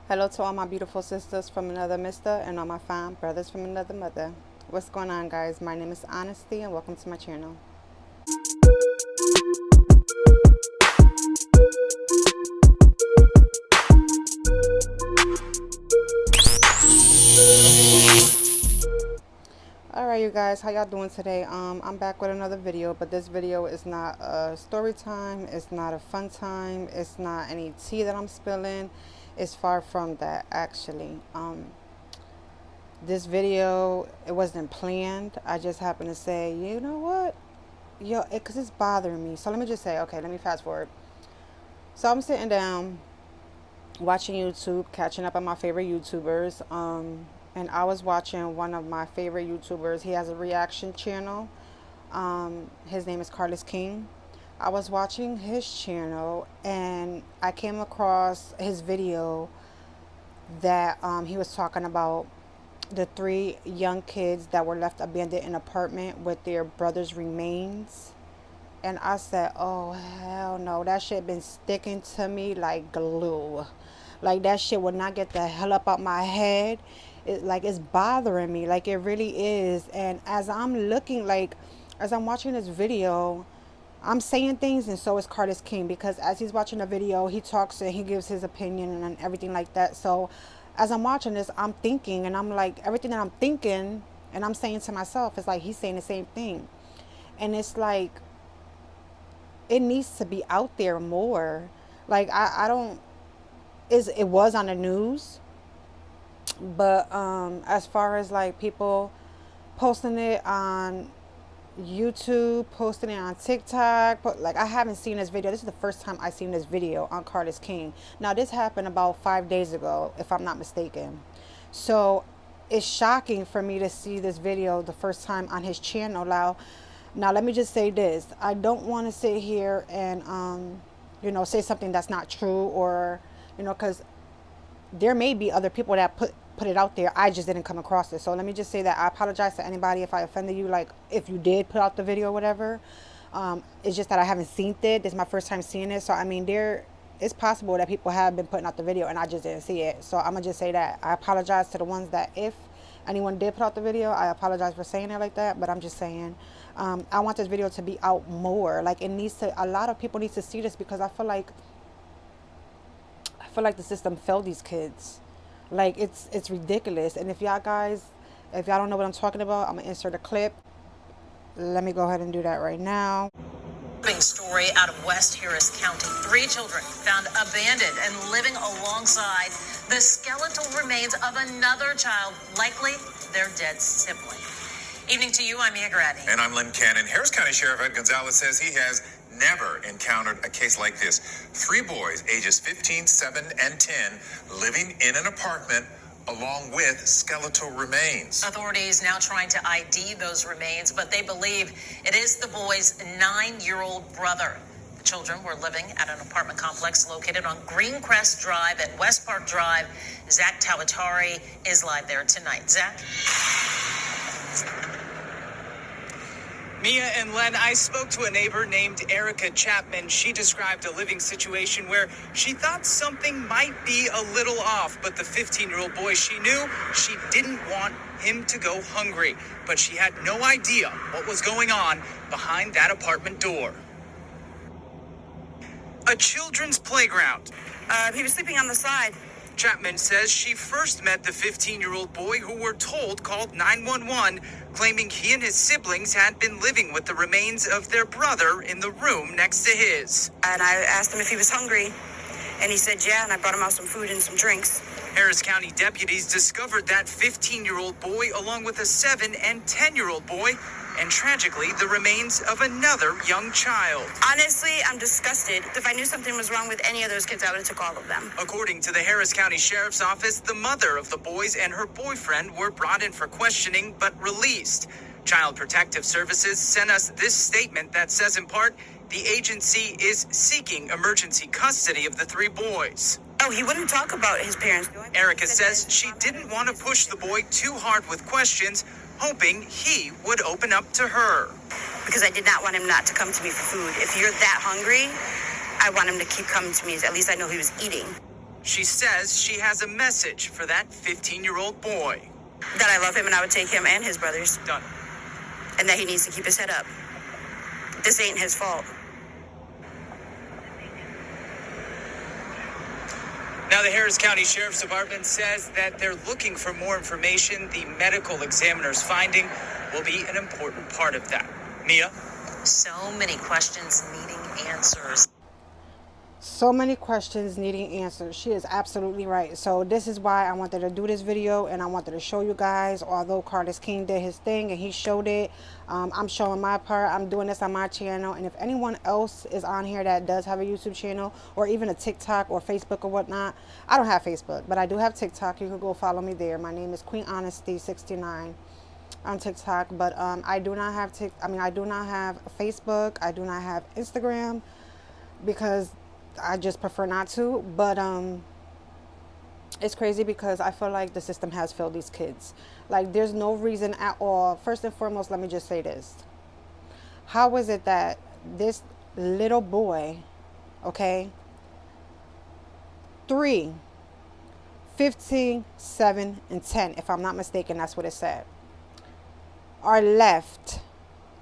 Hello to all my beautiful sisters from another mister and all my fine brothers from another mother. What's going on, guys? My name is Honesty and welcome to my channel. Alright, you guys, how y'all doing today? I'm back with another video, but this video is not a story time, it's not a fun time, it's not any tea that I'm spilling. It's far from that, actually. This video, it wasn't planned. I just happened to say, you know what? Yo, because it's bothering me. So let me just say, okay, let me fast forward. So I'm sitting down, watching YouTube, catching up on my favorite YouTubers. And I was watching one of my favorite YouTubers. He has a reaction channel. His name is Carlos King. I was watching his channel and I came across his video that he was talking about the 3 young kids that were left abandoned in an apartment with their brother's remains. And I said, oh, hell no. That shit been sticking to me like glue. Like, that shit would not get the hell up out my head. It's bothering me. Like, it really is. And as I'm watching this video, I'm saying things, and so is Carlos King, because as he's watching the video, he talks and he gives his opinion and everything like that. So as I'm watching this, I'm thinking, and I'm like, everything that I'm thinking and I'm saying to myself is like he's saying the same thing. And it's like, it needs to be out there more. Like, it was on the news, but as far as like people posting it on YouTube, posting it on TikTok, like, I haven't seen this video. This is the first time I've seen this video on Carlos King. Now, this happened about 5 days ago, if I'm not mistaken. So it's shocking for me to see this video the first time on his channel. Now let me just say this. I don't want to sit here and say something that's not true, or because there may be other people that put it out there. I just didn't come across it. So let me just say that I apologize to anybody if I offended you, like if you did put out the video or whatever. It's just that I haven't seen it. This is my first time seeing it. So I mean, it's possible that people have been putting out the video and I just didn't see it. So I'm gonna just say that I apologize to the ones that, if anyone did put out the video, I apologize for saying it like that. But I'm just saying, I want this video to be out more. Like, a lot of people need to see this, because I feel like the system failed these kids. Like, it's ridiculous. And if y'all don't know what I'm talking about, I'm gonna insert a clip. Let me go ahead and do that right now. Story out of West Harris County. 3 children found abandoned and living alongside the skeletal remains of another child, likely their dead sibling. Evening to you, I'm Mia Grady. And I'm Lynn Cannon. Harris County Sheriff Ed Gonzalez says he has never encountered a case like this. 3 boys, ages 15, 7, and 10, living in an apartment along with skeletal remains. Authorities now trying to ID those remains, but they believe it is the boy's 9-year-old brother. The children were living at an apartment complex located on Greencrest Drive at West Park Drive. Zach Tawatari is live there tonight. Zach? Mia and Len, I spoke to a neighbor named Erica Chapman. She described a living situation where she thought something might be a little off, but the 15-year-old boy, she knew she didn't want him to go hungry, but she had no idea what was going on behind that apartment door. A children's playground. He was sleeping on the side. Chapman says she first met the 15-year-old boy who we're told called 911, claiming he and his siblings had been living with the remains of their brother in the room next to his. And I asked him if he was hungry, and he said yeah, and I brought him out some food and some drinks. Harris County deputies discovered that 15-year-old boy along with a 7 and 10-year-old boy, and tragically, the remains of another young child. Honestly, I'm disgusted. If I knew something was wrong with any of those kids, I would have took all of them. According to the Harris County Sheriff's Office, the mother of the boys and her boyfriend were brought in for questioning but released. Child Protective Services sent us this statement that says, in part, the agency is seeking emergency custody of the 3 boys. Oh, he wouldn't talk about his parents. Erica says she didn't want to push the boy too hard with questions, hoping he would open up to her. Because I did not want him not to come to me for food. If you're that hungry, I want him to keep coming to me. At least I know he was eating. She says she has a message for that 15-year-old boy. That I love him and I would take him and his brothers, Done. and that he needs to keep his head up. This ain't his fault. Now, the Harris County Sheriff's Department says that they're looking for more information. The medical examiner's finding will be an important part of that. Mia? So many questions needing answers. So many questions needing answers. She is absolutely right. So this is why I wanted to do this video, and I wanted to show you guys. Although Carlos King did his thing and he showed it, I'm showing my part. I'm doing this on my channel, and if anyone else is on here that does have a YouTube channel or even a TikTok or Facebook or whatnot, I don't have Facebook, but I do have TikTok. You can go follow me there. My name is Queen Honesty 69 on TikTok, but I do not have I do not have Facebook. I do not have Instagram because I just prefer not to. But it's crazy because I feel like the system has failed these kids. Like, there's no reason at all. First and foremost, let me just say this. How is it that this little boy, okay, 3, 15, 7, and 10, if I'm not mistaken, that's what it said, are left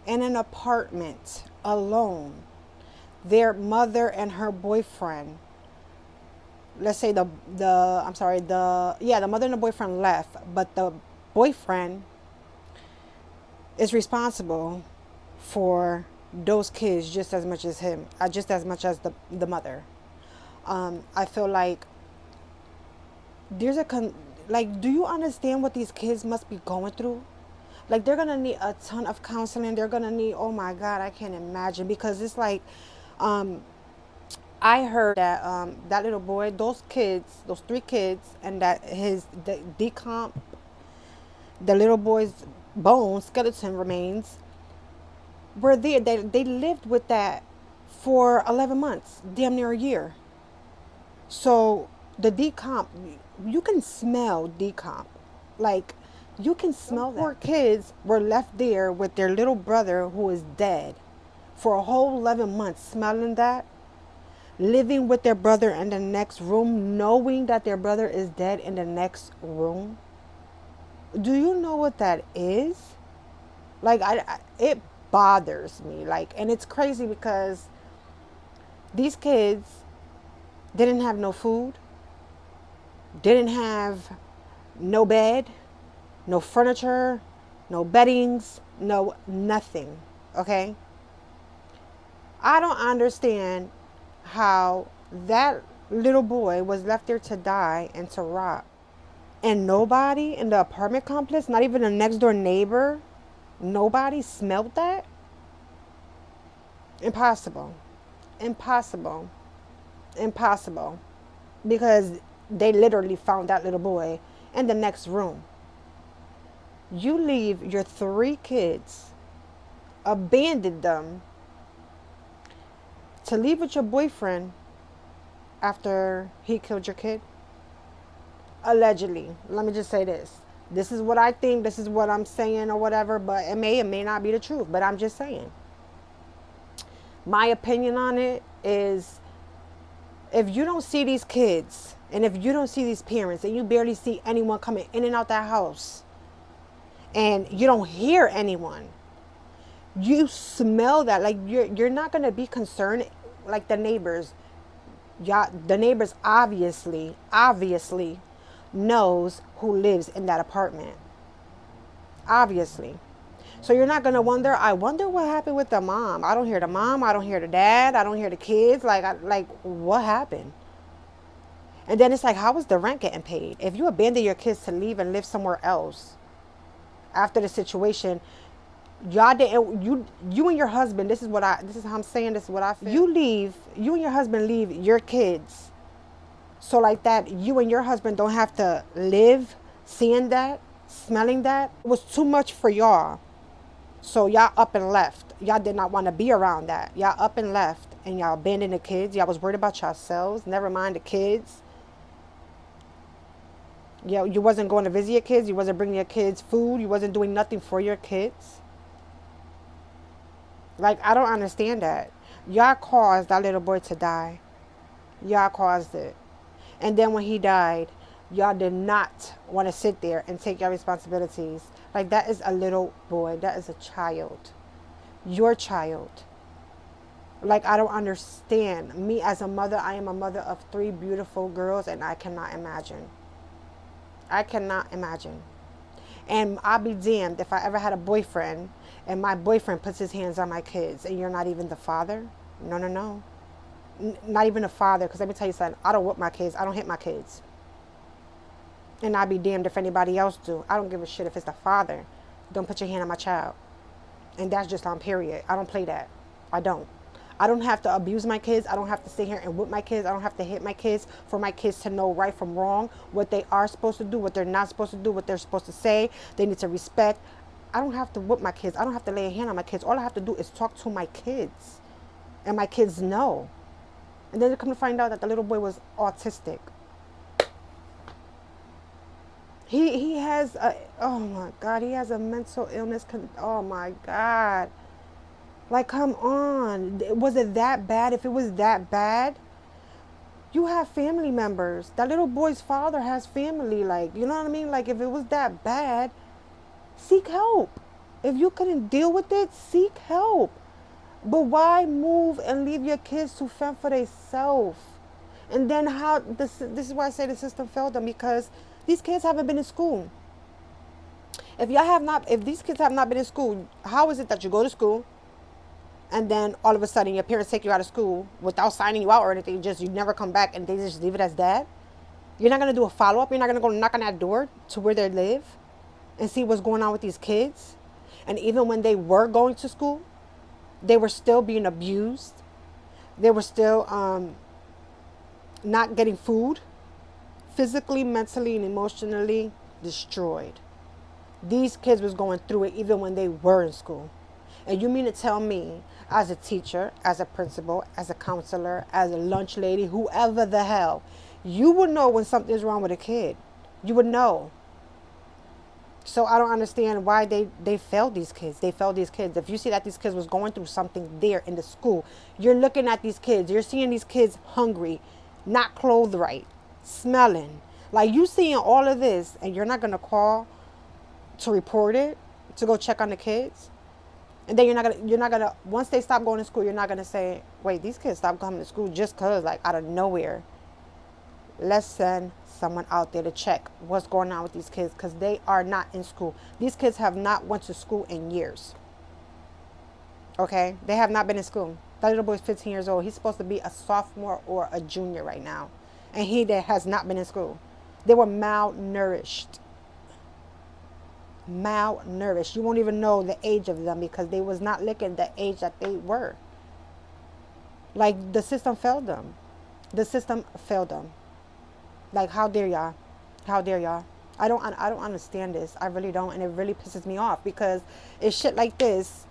in an apartment alone? Their mother and her boyfriend, let's say the mother and the boyfriend left, but the boyfriend is responsible for those kids just as much as him, just as much as the mother. I feel like there's do you understand what these kids must be going through? Like, they're gonna need a ton of counseling. They're gonna need, oh my God, I can't imagine, because it's like, I heard that that little boy, those 3 kids, and that the decomp, the little boy's bones, skeleton remains, were there. They lived with that for 11 months, damn near a year. So the decomp, you can smell decomp. Like, you can smell that. Poor kids were left there with their little brother who is dead for a whole 11 months, smelling that, living with their brother in the next room, knowing that their brother is dead in the next room. Do you know what that is? Like, it bothers me. Like, and it's crazy because these kids didn't have no food, didn't have no bed, no furniture, no beddings, no nothing, okay? I don't understand how that little boy was left there to die and to rot. And nobody in the apartment complex, not even a next door neighbor, nobody smelled that? Impossible. Impossible. Impossible. Because they literally found that little boy in the next room. You leave your 3 kids, abandoned them, to leave with your boyfriend after he killed your kid? Allegedly. Let me just say this. This is what I think. This is what I'm saying or whatever. But it may not be the truth. But I'm just saying. My opinion on it is, if you don't see these kids, and if you don't see these parents, and you barely see anyone coming in and out that house, and you don't hear anyone, you smell that, like, you're not going to be concerned. Like, the neighbors, the neighbors obviously knows who lives in that apartment, obviously. So you're not going to wonder, I wonder what happened with the mom. I don't hear the mom, I don't hear the dad, I don't hear the kids. Like what happened? And then it's like, how is the rent getting paid? If you abandon your kids to leave and live somewhere else after the situation, y'all didn't, you and your husband, this is how I'm saying, this is what I feel. You and your husband leave your kids, so like that you and your husband don't have to live seeing that, smelling that. It was too much for y'all, so y'all up and left. Y'all did not want to be around that. Y'all up and left, and y'all abandoned the kids. Y'all was worried about yourselves, never mind the kids. Yeah, you wasn't going to visit your kids, you wasn't bringing your kids food, you wasn't doing nothing for your kids. Like, I don't understand that. Y'all caused that little boy to die. Y'all caused it. And then when he died, y'all did not want to sit there and take your responsibilities. Like, that is a little boy. That is a child. Your child. Like, I don't understand. Me as a mother, I am a mother of 3 beautiful girls, and I cannot imagine. I cannot imagine. And I'll be damned if I ever had a boyfriend and my boyfriend puts his hands on my kids and you're not even the father. No, no, no. Not even a father. Because let me tell you something. I don't whoop my kids. I don't hit my kids. And I'll be damned if anybody else do. I don't give a shit if it's the father. Don't put your hand on my child. And that's just on period. I don't play that. I don't. I don't have to abuse my kids. I don't have to sit here and whip my kids. I don't have to hit my kids for my kids to know right from wrong, what they are supposed to do, what they're not supposed to do, what they're supposed to say. They need to respect. I don't have to whip my kids. I don't have to lay a hand on my kids. All I have to do is talk to my kids. And my kids know. And then they come to find out that the little boy was autistic. He has a, oh my God, he has a mental illness. Oh my God. Like, come on. Was it that bad? If it was that bad, you have family members. That little boy's father has family. Like, you know what I mean? Like, if it was that bad, seek help. If you couldn't deal with it, seek help. But why move and leave your kids to fend for themselves? And then how, this is why I say the system failed them, because these kids haven't been in school. If these kids have not been in school, how is it that you go to school and then all of a sudden your parents take you out of school without signing you out or anything, just you never come back and they just leave it as that? You're not going to do a follow-up? You're not going to go knock on that door to where they live and see what's going on with these kids? And even when they were going to school, they were still being abused. They were still not getting food, physically, mentally, and emotionally destroyed. These kids was going through it even when they were in school. And you mean to tell me, as a teacher, as a principal, as a counselor, as a lunch lady, whoever the hell, you would know when something's wrong with a kid. You would know. So I don't understand why they failed these kids. They failed these kids. If you see that these kids was going through something there in the school, you're looking at these kids. You're seeing these kids hungry, not clothed right, smelling. Like, you seeing all of this and you're not going to call to report it, to go check on the kids? And then you're not gonna once they stop going to school, you're not gonna say, wait, these kids stopped coming to school just cause, like, out of nowhere. Let's send someone out there to check what's going on with these kids, because they are not in school. These kids have not went to school in years. Okay? They have not been in school. That little boy's 15 years old. He's supposed to be a sophomore or a junior right now. And he has not been in school. They were malnourished. You won't even know the age of them because they was not looking the age that they were. Like, the system failed them. The system failed them. Like, how dare y'all? How dare y'all? I don't understand this. I really don't, and it really pisses me off because it's shit like this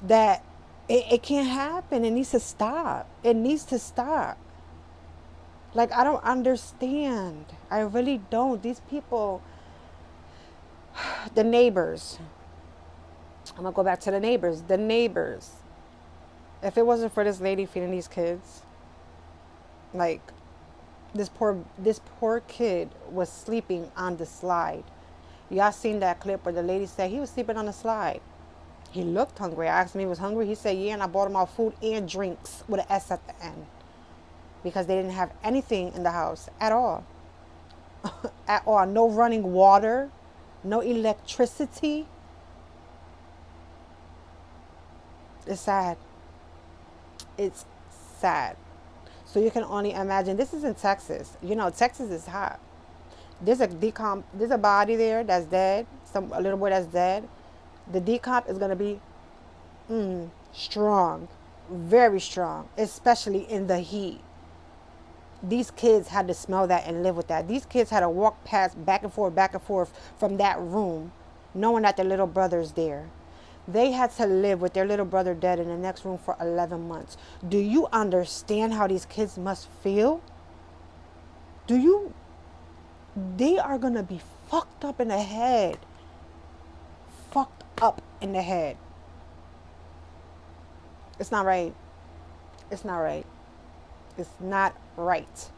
that it can't happen. It needs to stop. It needs to stop. Like, I don't understand. I really don't. These people, the neighbors. I'm going to go back to the neighbors. The neighbors. If it wasn't for this lady feeding these kids, like, this poor kid was sleeping on the slide. Y'all seen that clip where the lady said he was sleeping on the slide. He looked hungry. I asked him if he was hungry. He said, yeah, and I bought him all food and drinks with an S at the end. Because they didn't have anything in the house at all. At all. No running water. No electricity. It's sad. It's sad. So you can only imagine. This is in Texas. You know, Texas is hot. There's a body there that's dead. A little boy that's dead. The decomp is going to be strong. Very strong. Especially in the heat. These kids had to smell that and live with that. These kids had to walk past back and forth from that room, knowing that their little brother's there. They had to live with their little brother dead in the next room for 11 months. Do you understand how these kids must feel? They are going to be fucked up in the head. Fucked up in the head. It's not right. It's not right. It's not right.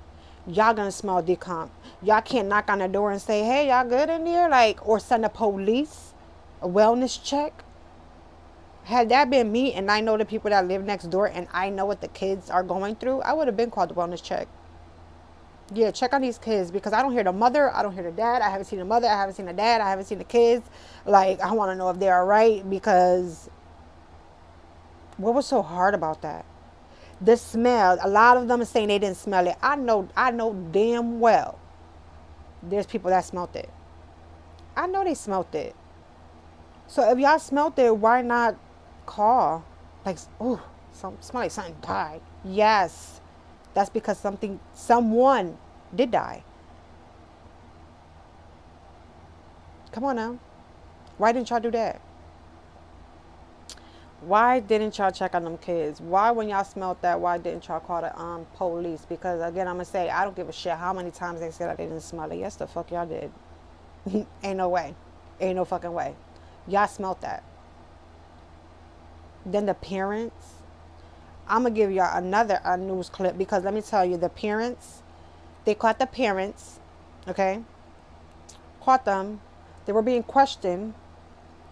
y'all gonna smell decomp. Y'all can't knock on the door and say, hey, y'all good in there? Like, or send the police a wellness check. Had that been me and I know the people that live next door and I know what the kids are going through, I would have been called the wellness check. Yeah, check on these kids, because I don't hear the mother, I don't hear the dad, I haven't seen the mother, I haven't seen the dad, I haven't seen the kids. Like, I want to know if they're all right, because what was so hard about that? The smell, a lot of them are saying they didn't smell it. I know damn well there's people that smelt it. I know they smelt it. So if y'all smelt it, why not call? Like, oh, smell like something died. Yes. That's because someone did die. Come on now. Why didn't y'all do that? Why didn't y'all check on them kids? Why, when y'all smelled that, why didn't y'all call the police? Because, again, I'm going to say, I don't give a shit how many times they said that they didn't smell it. Yes, the fuck y'all did. Ain't no way. Ain't no fucking way. Y'all smelled that. Then the parents. I'm going to give y'all a news clip, because let me tell you, the parents, they caught the parents, okay? Caught them. They were being questioned.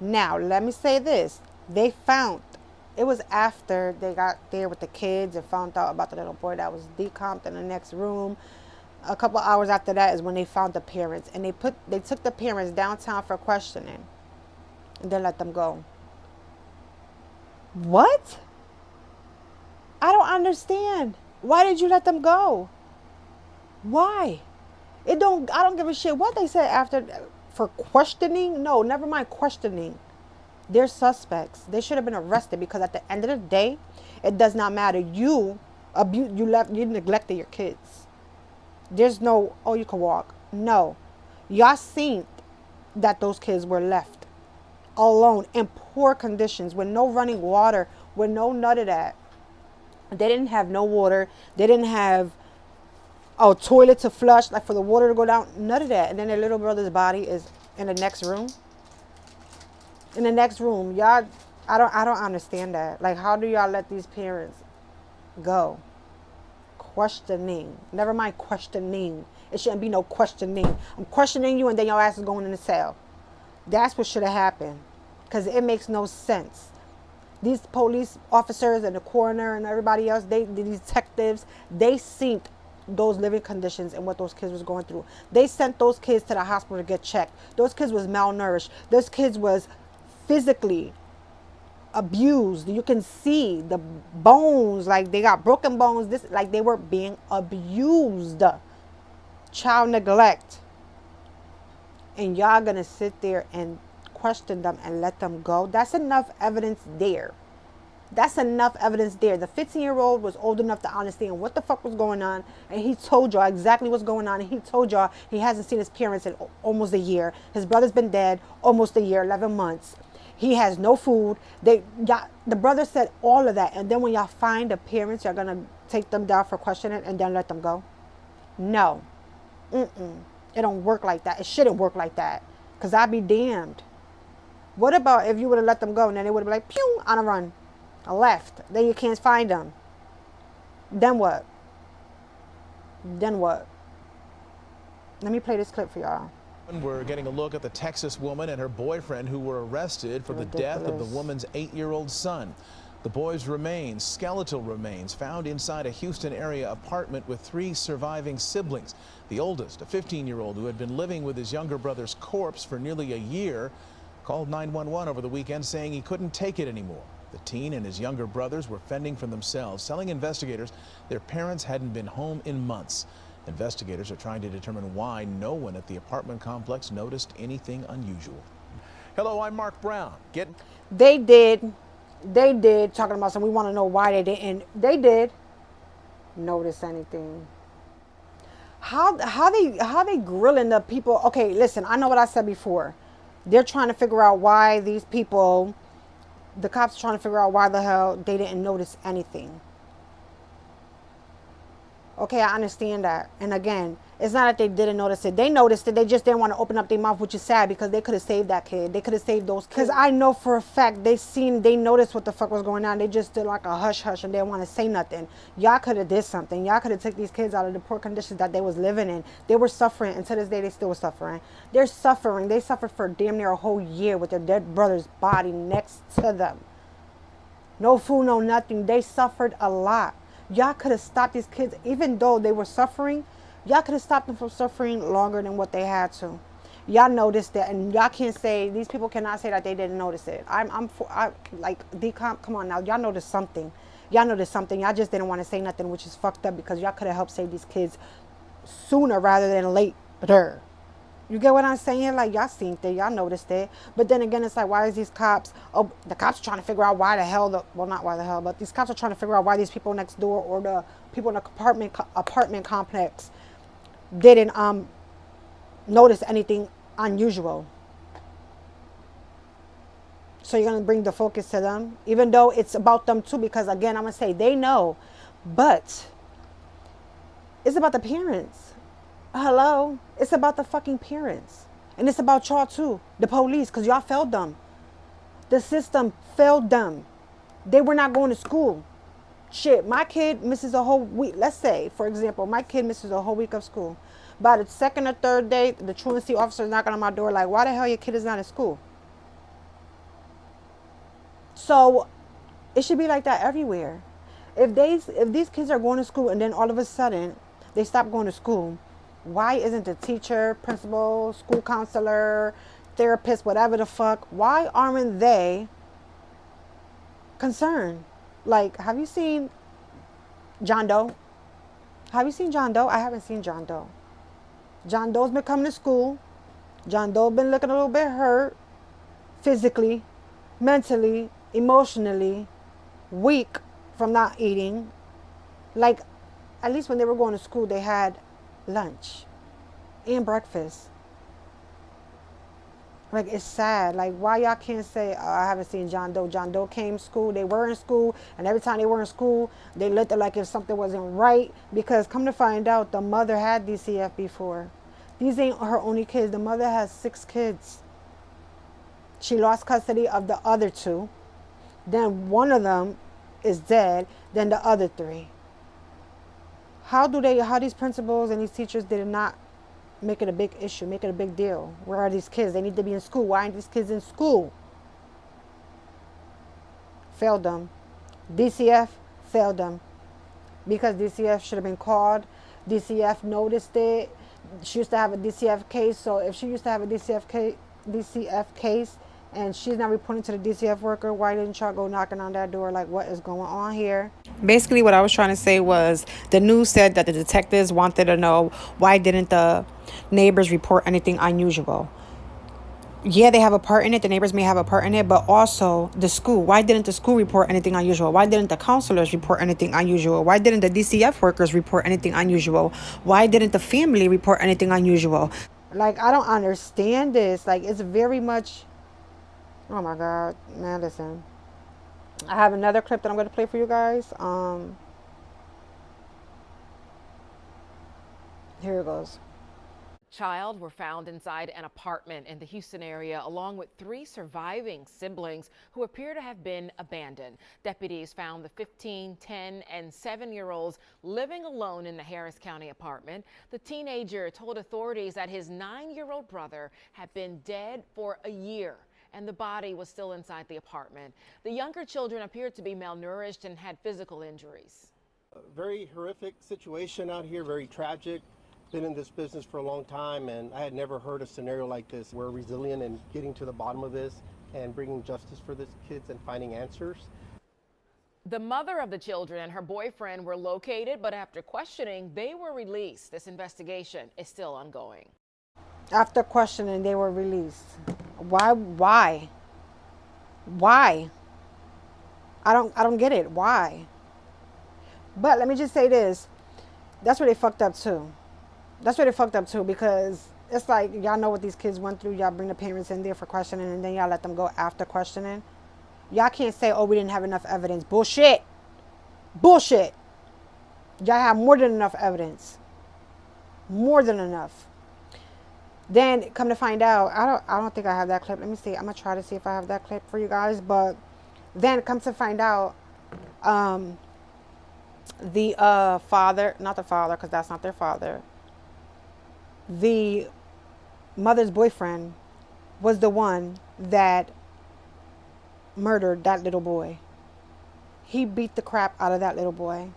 Now, let me say this. They found, it was after they got there with the kids and found out about the little boy that was decomped in the next room. A couple hours after that is when they found the parents. And they took the parents downtown for questioning. And then let them go. What? I don't understand. Why did you let them go? Why? I don't give a shit what they said after, for questioning. No, never mind questioning. They're suspects. They should have been arrested, because at the end of the day, it does not matter. You neglected your kids. There's no, oh, you can walk. No. Y'all seen that those kids were left alone in poor conditions with no running water, with no none of that. They didn't have no water. They didn't have a toilet to flush, like for the water to go down. None of that. And then their little brother's body is in the next room. In the next room. Y'all, I don't understand that. Like, how do y'all let these parents go? Questioning. Never mind questioning. It shouldn't be no questioning. I'm questioning you and then your ass is going in the cell. That's what should have happened. Because it makes no sense. These police officers and the coroner and everybody else, these detectives, they seen those living conditions and what those kids was going through. They sent those kids to the hospital to get checked. Those kids was malnourished. Those kids was physically abused. You can see the bones, like they got broken bones. Like they were being abused. Child neglect. And y'all gonna sit there and question them and let them go? That's enough evidence there. That's enough evidence there. The 15-year-old was old enough to understand what the fuck was going on, and he told y'all exactly what's going on, and he told y'all he hasn't seen his parents in almost a year. His brother's been dead almost a year, 11 months. He has no food. The brother said all of that, and then when y'all find the parents, you're gonna take them down for questioning and then let them go? No. It don't work like that. It shouldn't work like that, because I'd be damned. What about if you would have let them go and then they would have been like, pew, on a run, I left. Then you can't find them. Then what? Then what? Let me play this clip for y'all. We're getting a look at the Texas woman and her boyfriend who were arrested for the death of the woman's 8-year-old son. The boy's remains, skeletal remains, found inside a Houston area apartment with 3 surviving siblings. The oldest, a 15-year-old who had been living with his younger brother's corpse for nearly a year, called 911 over the weekend saying he couldn't take it anymore. The teen and his younger brothers were fending for themselves, telling investigators their parents hadn't been home in months. Investigators are trying to determine why no one at the apartment complex noticed anything unusual. Hello, I'm Mark Brown. They did, talking about something. We want to know why they didn't. They did notice anything. How they grilling the people? Okay, listen, I know what I said before. They're trying to figure out why these people, the cops are trying to figure out why the hell they didn't notice anything. Okay, I understand that. And again, It's not that they didn't notice it. They noticed it. They just didn't want to open up their mouth, which is sad because they could have saved that kid. They could have saved those kids. Because I know for a fact they noticed what the fuck was going on. They just did like a hush hush and they didn't want to say nothing. Y'all could have did something. Y'all could have took these kids out of the poor conditions that they was living in. They were suffering, and to this day they still suffering. They're suffering. They suffered for damn near a whole year with their dead brother's body next to them. No food, no nothing. They suffered a lot. Y'all could have stopped these kids, even though they were suffering. Y'all could have stopped them from suffering longer than what they had to. Y'all noticed that, and y'all can't say, these people cannot say that they didn't notice it. Come on now, y'all noticed something. Y'all noticed something. Y'all just didn't want to say nothing, which is fucked up because y'all could have helped save these kids sooner rather than later. You get what I'm saying? Like, y'all seen it, y'all noticed it. But then again, it's like, why is these cops, the cops are trying to figure out why the hell, not why the hell, but these cops are trying to figure out why these people next door or the people in the apartment complex didn't notice anything unusual. So you're going to bring the focus to them, even though it's about them too, because again, I'm going to say they know, but it's about the parents. Hello? It's about the fucking parents. And it's about y'all too, the police, because y'all failed them. The system failed them. They were not going to school. Shit, my kid misses a whole week. Let's say, for example, my kid misses a whole week of school. By the second or third day, the truancy officer is knocking on my door like, why the hell your kid is not in school? So it should be like that everywhere. If these kids are going to school and then all of a sudden they stop going to school, why isn't the teacher, principal, school counselor, therapist, whatever the fuck, why aren't they concerned? Like, have you seen John Doe? Have you seen John Doe? I haven't seen John Doe. John Doe's been coming to school. John Doe been looking a little bit hurt, physically, mentally, emotionally, weak from not eating. Like, at least when they were going to school, they had lunch and breakfast. Like, it's sad. Like, why y'all can't say, I haven't seen John Doe. John Doe came to school. They were in school. And every time they were in school, they looked at like if something wasn't right. Because come to find out, the mother had DCF before. These ain't her only kids. The mother has 6 kids. She lost custody of the other 2. Then one of them is dead. Then the other 3. How these principals and these teachers did not make it a big issue, make it a big deal? Where are these kids? They need to be in school. Why aren't these kids in school? Failed them. DCF failed them. Because DCF should have been called. DCF noticed it. She used to have a DCF case. So if she used to have a DCF case and she's not reporting to the DCF worker, why didn't y'all go knocking on that door like, what is going on here? Basically, what I was trying to say was the news said that the detectives wanted to know why didn't the neighbors report anything unusual. Yeah, they have a part in it. The neighbors may have a part in it, but also the school. Why didn't the school report anything unusual? Why didn't the counselors report anything unusual? Why didn't the DCF workers report anything unusual? Why didn't the family report anything unusual? Like, I don't understand this. Like, it's very much... Oh my God, man, listen. I have another clip that I'm going to play for you guys. Here it goes. Child were found inside an apartment in the Houston area, along with 3 surviving siblings who appear to have been abandoned. Deputies found the 15, 10, and 7-year-olds living alone in the Harris County apartment. The teenager told authorities that his 9-year-old brother had been dead for a year, and the body was still inside the apartment. The younger children appeared to be malnourished and had physical injuries. A very horrific situation out here, very tragic. Been in this business for a long time, and I had never heard a scenario like this. We're resilient in getting to the bottom of this and bringing justice for these kids and finding answers. The mother of the children and her boyfriend were located, but after questioning, they were released. This investigation is still ongoing. After questioning, they were released. Why? I don't get it. Why? But let me just say this. That's where they fucked up too. Because it's like, y'all know what these kids went through. Y'all bring the parents in there for questioning, and then y'all let them go after questioning. Y'all can't say, oh, we didn't have enough evidence. Bullshit. Y'all have more than enough evidence. More than enough. Then come to find out, I don't think I have that clip. Let me see. I'm gonna try to see if I have that clip for you guys. But then come to find out, the father, not the father, because that's not their father. The mother's boyfriend was the one that murdered that little boy. He beat the crap out of that little boy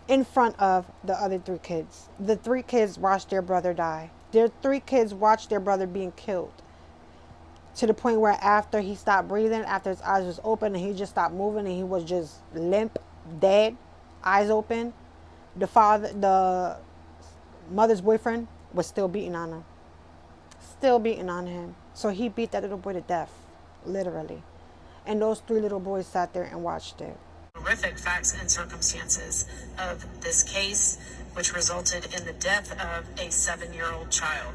in front of the other 3 kids. The 3 kids watched their brother die. Their 3 kids watched their brother being killed. To the point where after he stopped breathing, after his eyes was open and he just stopped moving and he was just limp, dead, eyes open, the mother's boyfriend was still beating on him. Still beating on him. So he beat that little boy to death, literally. And those 3 little boys sat there and watched it. Horrific facts and circumstances of this case, which resulted in the death of a 7-year-old child.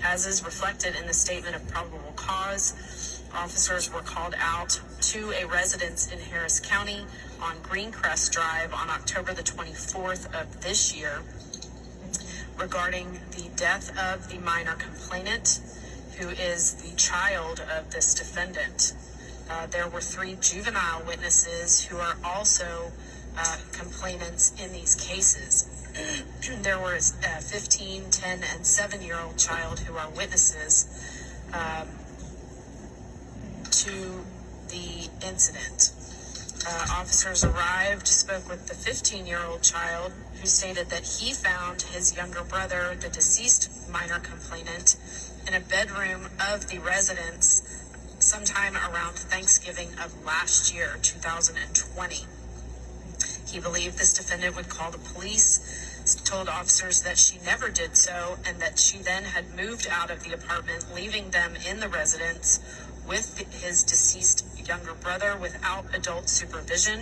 As is reflected in the statement of probable cause, officers were called out to a residence in Harris County on Greencrest Drive on October the 24th of this year regarding the death of the minor complainant, who is the child of this defendant. There were 3 juvenile witnesses who are also complainants in these cases. There was a 15, 10, and 7-year-old child who are witnesses to the incident. Officers arrived, spoke with the 15-year-old child, who stated that he found his younger brother, the deceased minor complainant, in a bedroom of the residence sometime around Thanksgiving of last year, 2020. He believed this defendant would call the police, told officers that she never did so, and that she then had moved out of the apartment, leaving them in the residence with his deceased younger brother without adult supervision.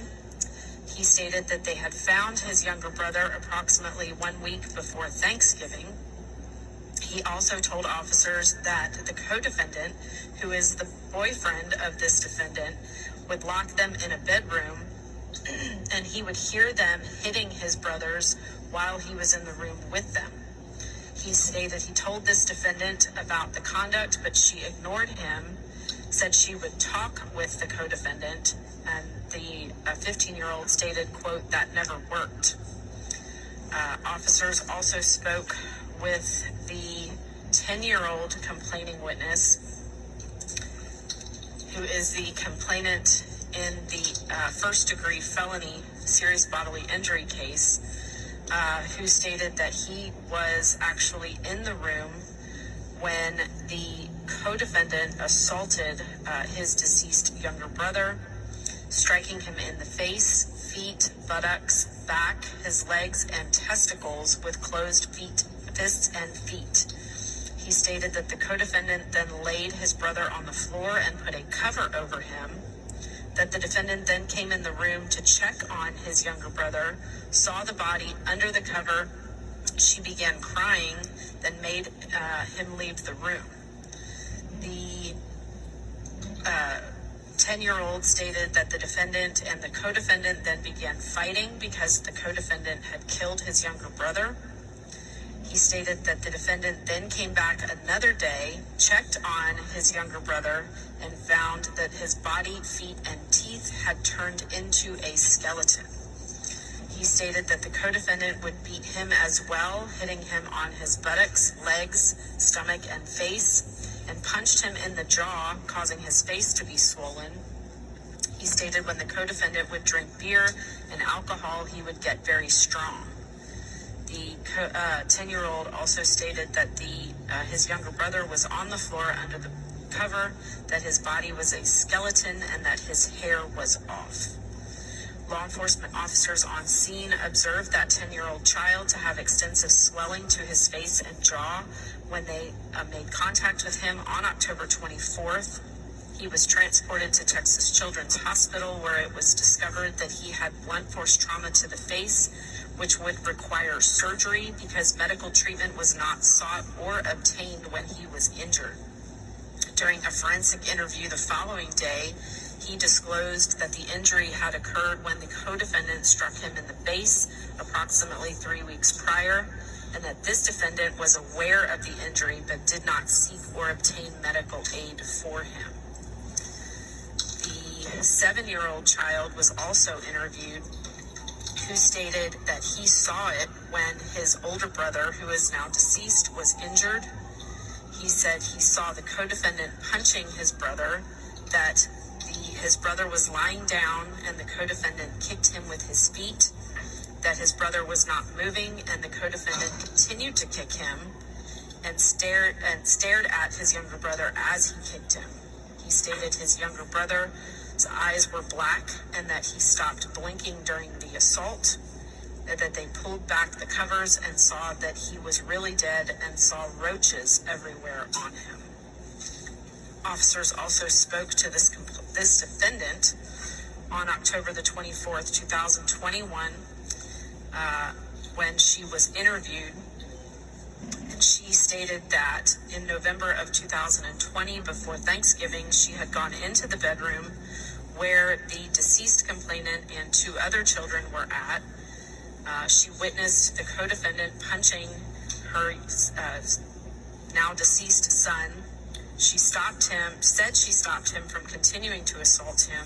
He stated that they had found his younger brother approximately 1 week before Thanksgiving. He also told officers that the co-defendant, who is the boyfriend of this defendant, would lock them in a bedroom and he would hear them hitting his brothers while he was in the room with them. He stated he told this defendant about the conduct, but she ignored him, said she would talk with the co-defendant, and the 15-year-old stated, quote, "that never worked." Officers also spoke with the 10-year-old complaining witness, who is the complainant in the first-degree felony serious bodily injury case, who stated that he was actually in the room when the co-defendant assaulted his deceased younger brother, striking him in the face, feet, buttocks, back, his legs, and testicles with closed fists and feet. He stated that the co-defendant then laid his brother on the floor and put a cover over him, that the defendant then came in the room to check on his younger brother, saw the body under the cover. She began crying, then made him leave the room. The 10-year-old stated that the defendant and the co-defendant then began fighting because the co-defendant had killed his younger brother. He stated that the defendant then came back another day, checked on his younger brother, and found that his body, feet, and teeth had turned into a skeleton. He stated that the co-defendant would beat him as well, hitting him on his buttocks, legs, stomach, and face, and punched him in the jaw, causing his face to be swollen. He stated when the co-defendant would drink beer and alcohol, he would get very strong. The 10-year-old also stated that his younger brother was on the floor under the cover, that his body was a skeleton, and that his hair was off. Law enforcement officers on scene observed that 10-year-old child to have extensive swelling to his face and jaw when they made contact with him on October 24th. He was transported to Texas Children's Hospital, where it was discovered that he had blunt force trauma to the face, which would require surgery because medical treatment was not sought or obtained when he was injured. During a forensic interview the following day, he disclosed that the injury had occurred when the co-defendant struck him in the base approximately 3 weeks prior. and that this defendant was aware of the injury but did not seek or obtain medical aid for him. The 7-year-old child was also interviewed, who stated that he saw it when his older brother, who is now deceased, was injured. He said he saw the co-defendant punching his brother, that his brother was lying down and the co-defendant kicked him with his feet, that his brother was not moving and the co-defendant continued to kick him and stared at his younger brother as he kicked him. He stated his younger brother's eyes were black and that he stopped blinking during the assault, that they pulled back the covers and saw that he was really dead and saw roaches everywhere on him. Officers also spoke to this defendant on October the 24th, 2021, when she was interviewed. And she stated that in November of 2020, before Thanksgiving, she had gone into the bedroom where the deceased complainant and 2 other children were at. She witnessed the co-defendant punching her now deceased son. She said she stopped him from continuing to assault him,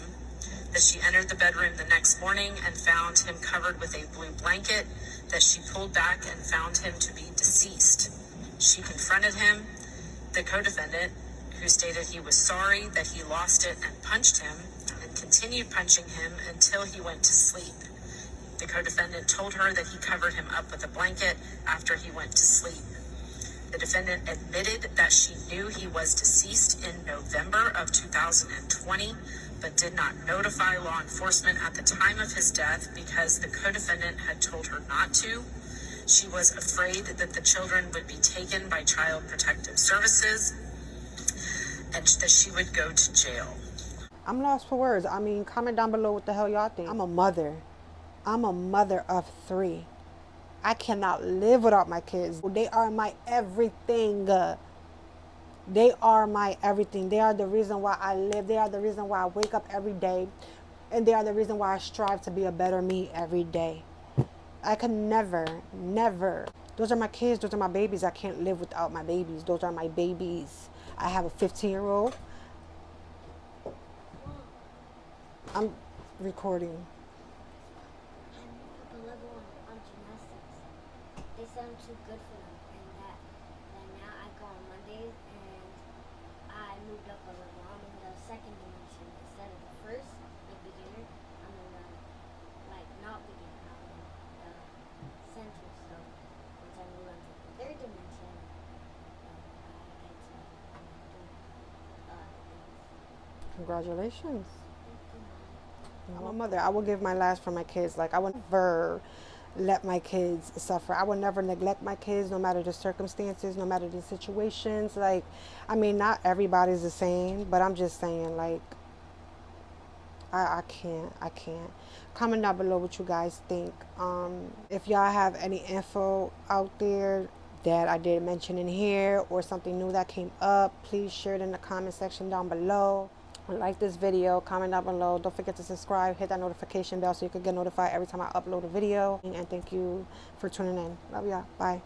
that she entered the bedroom the next morning and found him covered with a blue blanket, that she pulled back and found him to be deceased. She confronted him, the co-defendant, who stated he was sorry that he lost it and punched him, and continued punching him until he went to sleep. The co-defendant told her that he covered him up with a blanket after he went to sleep. The defendant admitted that she knew he was deceased in November of 2020, but did not notify law enforcement at the time of his death because the co-defendant had told her not to. She was afraid that the children would be taken by Child Protective Services and that she would go to jail. I'm lost for words. I mean, comment down below what the hell y'all think. I'm a mother. I'm a mother of 3. I cannot live without my kids. They are my everything. They are my everything. They are the reason why I live. They are the reason why I wake up every day. And they are the reason why I strive to be a better me every day. I could never. Those are my kids. Those are my babies. I can't live without my babies. Those are my babies. I have a 15-year-old. I'm recording. They said I'm too good for them, and now I go on Mondays, and I moved up a level. I'm in the 2nd dimension instead of the first, the beginner. I'm in the, not beginner, I'm in the center. So once I move on to the 3rd dimension, I get to do things. Congratulations. I'm a mother. I will give my last for my kids. Like, I would never let my kids suffer. I would never neglect my kids, no matter the circumstances, no matter the situations. Like, I mean, not everybody's the same, but I'm just saying, like, I can't. Comment down below what you guys think. If y'all have any info out there that I didn't mention in here or something new that came up, please share it in the comment section down below. Like this video, comment down below. Don't forget to subscribe, hit that notification bell so you can get notified every time I upload a video. And thank you for tuning in. Love y'all. Bye.